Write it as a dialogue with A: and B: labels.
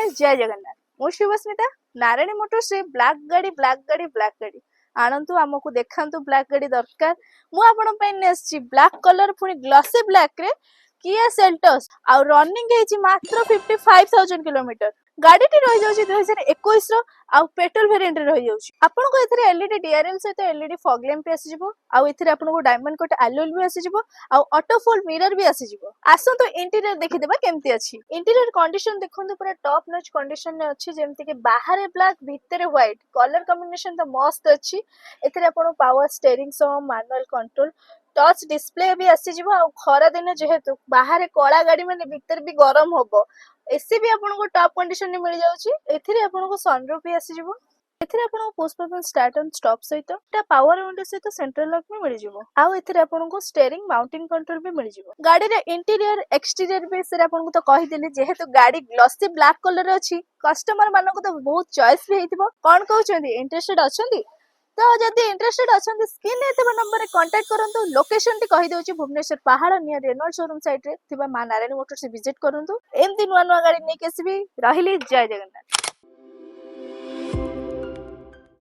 A: Friends जय जगन्नाथ मु Subhasmita Narayani Motors रे ब्लैक गाड़ी आणंतु आमको देखांतु ब्लैक गाड़ी दरकार मु आपण पे नेसची ब्लैक कलर पुनी ग्लॉसी ब्लैक रे किया सेल्टोस आ रनिंग हेची मात्र 55000 किलोमीटर गाड़ीटी रही जाउची 2021 रो आ पेट्रोल वेरिएंट रे रही जाउची आपन को एथरे एलईडी डीआरएल सहित एलईडी फॉग लैंप आसी जिवो आ एथरे आपन को डायमंड कट एलईडी भी आसी जिवो आ ऑटो फोल्ड मिरर भी आसी जिवो आसो तो इंटीरियर देखि देबा केमती अछि इंटीरियर कंडीशन देखंतु पूरा टॉप नॉच कंडीशन में अछि जेमति के बाहर ब्लैक भीतर व्हाइट कलर कॉम्बिनेशन तो मस्त अछि एथरे आपन power steering so manual control touch display भी आसी जिवो आ खरा दिन जेहेतु बाहर कला गाड़ी माने भीतर भी गरम होबो एसी भी आपन को टॉप कंडीशन में मिल जाउची एथिरे आपन को सनरूफ भी आसी जिवो एथिरे आपन को push button start and stop सहित ता पावर विंडो सहित सेंट्रल लॉक भी मिल जिवो आ एथिरे आपन को स्टीयरिंग माउंटिंग कंट्रोल भी मिल जिवो गाड़ी रे इंटीरियर एक्सटीरियर भी से आपन को तो कहि देली जेहेतु गाड़ी ग्लॉसी ब्लैक कलर अछि कस्टमर मानको तो बहुत चॉइस भी हेतिबो कोन कहउछंदी इंटरेस्टेड अछंदी तो जदि इंटरेस्टेड अछंदी स्क्रीन ने एतबा नंबर रे कांटेक्ट करंतु लोकेशन टी कहि दोची भुवनेश्वर पहाड़ नियर रेनॉल्ट शोरूम साइड रे थिबा मा नारायणी मोटर्स विजिट करंतु एमती नुवा नुवा गाड़ी नै केसबी रहिली जय जगन्नाथ।